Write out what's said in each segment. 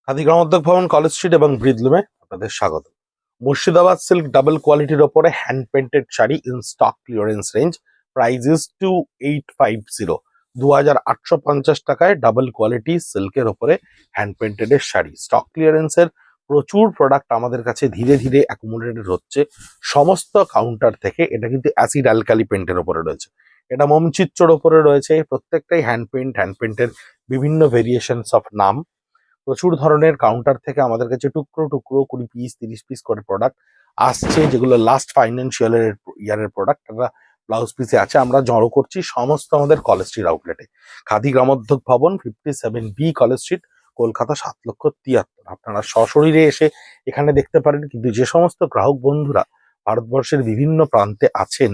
খাদি গ্রামোদ্যোগ ভবন, college street এবং ব্রিদলুমে আপনাদের স্বাগত। মুর্শিদাবাদ সিল্ক ডাবল কোয়ালিটির ওপরে hand painted sari in stock clearance range, price is 2850। 2850 টাকায় ডাবল কোয়ালিটি সিল্কের ওপরে হ্যান্ড পেন্টেড এর শাড়ি। স্টক ক্লিয়ারেন্সের প্রচুর প্রোডাক্ট আমাদের কাছে ধীরে ধীরে অ্যাকুমুলেটেড হচ্ছে সমস্ত কাউন্টার থেকে। এটা কিন্তু অ্যাসিড অ্যালকালি পেন্টের ওপরে রয়েছে, এটা মোমচিত্রর ওপরে রয়েছে। প্রত্যেকটাই হ্যান্ড পেন্টের বিভিন্ন ভেরিয়েশনস অফ নাম। প্রচুর ধরনের কাউন্টার থেকে আমাদের কাছে টুকরো টুকরো 20 পিস 30 পিস করে প্রোডাক্ট আসছে, যেগুলো লাস্ট ফাইন্যান্সিয়াল ইয়ারের প্রোডাক্ট। তারা ব্লাউজ পিসে আছে। আমরা জড়ো করছি সমস্ত আমাদের কলেজ স্ট্রিট আউটলেটে। খাদি গ্রামোদ্যোগ ভবন 57B কলেজ স্ট্রিট, কলকাতা 7,73,000। আপনারা সশরীরে এসে এখানে দেখতে পারেন। কিন্তু যে সমস্ত গ্রাহক বন্ধুরা ভারতবর্ষের বিভিন্ন প্রান্তে আছেন,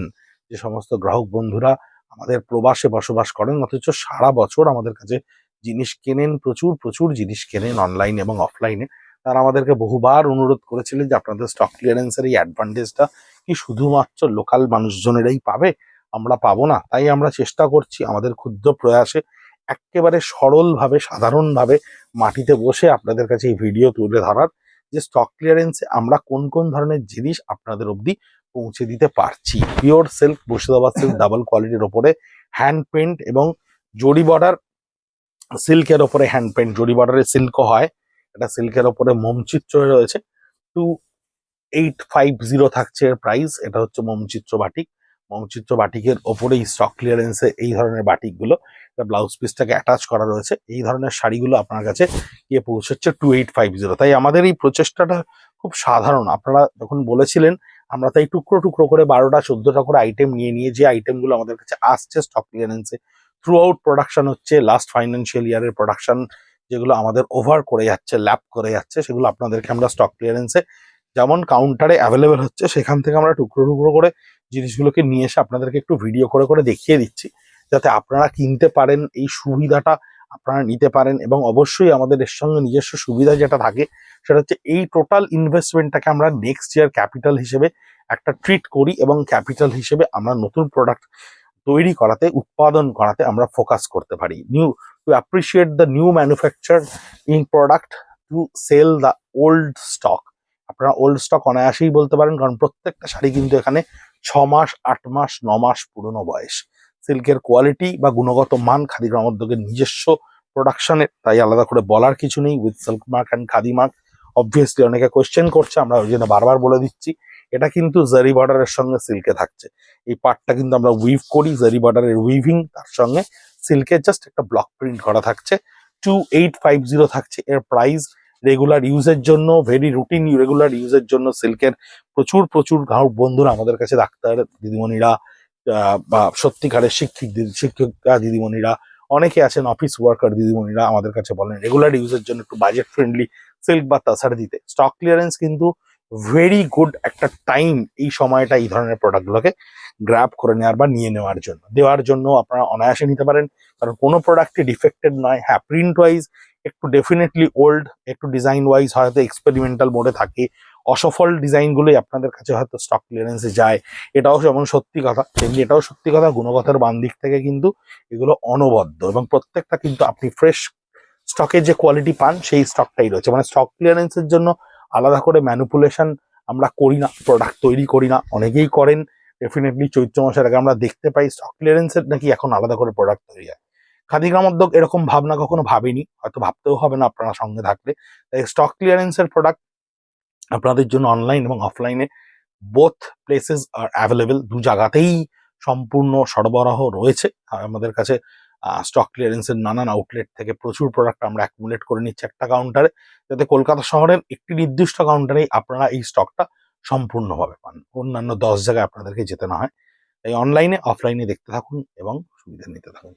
যে সমস্ত গ্রাহক বন্ধুরা আমাদের প্রবাসে বসবাস করেন অথচ সারা বছর আমাদের কাছে জিনিস কেনেন, প্রচুর প্রচুর জিনিস কেনেন অনলাইন এবং অফলাইনে, তারা আমাদেরকে বহুবার অনুরোধ করেছিলেন যে আপনাদের স্টক ক্লিয়ারেন্সের এই অ্যাডভান্টেজটা কি শুধুমাত্র লোকাল মানুষজনেরাই পাবে, আমরা পাবো না। তাই আমরা চেষ্টা করছি আমাদের ক্ষুদ্র প্রয়াসে একেবারে সরলভাবে, সাধারণভাবে মাটিতে বসে আপনাদের কাছে এই ভিডিও তুলে ধরার, যে স্টক ক্লিয়ারেন্সে আমরা কোন কোন ধরনের জিনিস আপনাদের অবধি পৌঁছে দিতে পারছি। Pure silk, Murshidabad silk double কোয়ালিটির ওপরে হ্যান্ড পেন্ট এবং জরি বর্ডার সিল্কের ওপরে হ্যান্ড পেন্ট, জরি বর্ডারের সিল্কও হয়। এটা সিল্কের ওপরে মোমচিত্র রয়েছে। 2850 থাকছে এর প্রাইস। এটা হচ্ছে মোমচিত্র বাটিক। মোমচিত্র বাটিকের ওপরেই স্টক ক্লিয়ারেন্সে এই ধরনের বাটিকগুলো, এটা ব্লাউজ পিসটাকে অ্যাটাচ করা রয়েছে। এই ধরনের শাড়িগুলো আপনার কাছে গিয়ে পৌঁছচ্ছে 2850। তাই আমাদের এই প্রচেষ্টাটা খুব সাধারণ। আপনারা যখন বলেছিলেন, আমরা তাই টুকরো টুকরো করে 12টা 14টা করে আইটেম নিয়ে যে আইটেমগুলো আমাদের কাছে আসছে স্টক ক্লিয়ারেন্সে, থ্রু আউট প্রোডাকশন হচ্ছে লাস্ট ফাইন্যান্সিয়াল ইয়ারের প্রোডাকশন, যেগুলো আমাদের ওভার করে যাচ্ছে, ল্যাপ করে যাচ্ছে, সেগুলো আপনাদেরকে আমরা স্টক ক্লিয়ারেন্সে যেমন কাউন্টারে অ্যাভেলেবেল হচ্ছে সেখান থেকে আমরা টুকরো টুকরো করে জিনিসগুলোকে নিয়ে এসে আপনাদেরকে একটু ভিডিও করে করে দেখিয়ে দিচ্ছি, যাতে আপনারা কিনতে পারেন, এই সুবিধাটা আপনারা নিতে পারেন। এবং অবশ্যই আমাদের এর সঙ্গে নিজস্ব সুবিধা যেটা থাকে সেটা হচ্ছে এই টোটাল ইনভেস্টমেন্টটাকে আমরা নেক্সট ইয়ার ক্যাপিটাল হিসেবে একটা ট্রিট করি, এবং ক্যাপিটাল হিসেবে আমরা নতুন প্রোডাক্ট তৈরি করাতে, উৎপাদন করাতে আমরা ফোকাস করতে পারি। To appreciate the new manufacture in product, to sell the old stock. আপনারা ওল্ড স্টক অনায়াসেই বলতে পারেন, কারণ প্রত্যেকটা শাড়ি কিন্তু এখানে 6 মাস 8 মাস 9 মাস পুরনো বয়স। সিল্কের কোয়ালিটি বা গুণগত মান খাদি গ্রামোদ্যোগের নিজস্ব প্রোডাকশনের, তাই আলাদা করে বলার কিছু নেই। With silk mark and khadi mark. Obviously অনেকে কোয়েশ্চেন করছে, আমরা ওই জন্য বারবার বলে দিচ্ছি, এটা কিন্তু জারি বর্ডারের সঙ্গে সিল্কে থাকছে। এই পার্টটা কিন্তু আমরা উইভ করি, জারি বর্ডারের উইভিং, তার সঙ্গে সিল্কের জাস্ট একটা ব্লক প্রিন্ট করা থাকছে। 2850 থাকছে এর প্রাইস। রেগুলার ইউজের জন্য, ভেরি রুটিন রেগুলার ইউজের জন্য সিল্কের প্রচুর প্রচুর গ্রাহক বন্ধুরা আমাদের কাছে, ডাক্তার দিদিমণিরা বা সত্যিকারের শিক্ষিকা দিদিমণিরা অনেকে আছেন, অফিস ওয়ার্কার দিদিমণিরা আমাদের কাছে বলেন রেগুলার ইউজের জন্য একটু বাজেট ফ্রেন্ডলি সিল্ক বা তাছাড়া দিতে। স্টক ক্লিয়ারেন্স কিন্তু ভেরি গুড একটা টাইম এই সময়টা এই ধরনের প্রোডাক্টগুলোকে গ্র্যাব করে নেওয়ার বা নিয়ে নেওয়ার জন্য, দেওয়ার জন্য আপনারা অনায়াসে নিতে পারেন। কারণ কোনো প্রোডাক্টই ডিফেক্টেড নয়। হ্যাঁ, প্রিন্ট ওয়াইজ একটু ডেফিনেটলি ওল্ড, একটু ডিজাইন ওয়াইজ হয়তো এক্সপেরিমেন্টাল মোডে থাকে, অসফল ডিজাইনগুলোই আপনাদের কাছে হয়তো স্টক ক্লিয়ারেন্সে যায়। এটাও যেমন সত্যি কথা, তেমনি এটাও সত্যি কথা, গুণগতের মান দিক থেকে কিন্তু এগুলো অনবদ্য, এবং প্রত্যেকটা কিন্তু আপনি ফ্রেশ স্টকের যে কোয়ালিটি পান সেই স্টকটাই রয়েছে। মানে স্টক ক্লিয়ারেন্সের জন্য আলাদা করে ম্যানিপুলেশন আমরা করি না, প্রোডাক্ট তৈরি করি না। অনেকেই করেন। ডেফিনেটলি চৈত্র মাসের আগে আমরা দেখতে পাই স্টক ক্লিয়ারেন্সের নাকি এখন আলাদা করে প্রোডাক্ট তৈরি হয়। খাদি গ্রামোদ্যোগ এরকম ভাবনা কখনো ভাবেনি, হয়তো ভাবতেও হবে না আপনারা সঙ্গে থাকলে। তাই স্টক ক্লিয়ারেন্সের প্রোডাক্ট আপনাদের জন্য অনলাইন এবং অফলাইনে বোথ প্লেসেস আর অ্যাভেলেবেল, দু জায়গাতেই সম্পূর্ণ সরবরাহ রয়েছে। আর আমাদের কাছে স্টক ক্লিয়ারেন্সের নানান আউটলেট থেকে প্রচুর প্রোডাক্ট আমরা অ্যাকুমুলেট করে নিচ্ছি একটা কাউন্টারে, যাতে কলকাতা শহরের একটি নির্দিষ্ট কাউন্টারেই আপনারা এই স্টকটা সম্পূর্ণভাবে পান, অন্যান্য 10 জায়গায় আপনাদেরকে যেতে না হয়। তাই অনলাইনে অফলাইনে দেখতে থাকুন এবং সুবিধা নিতে থাকুন।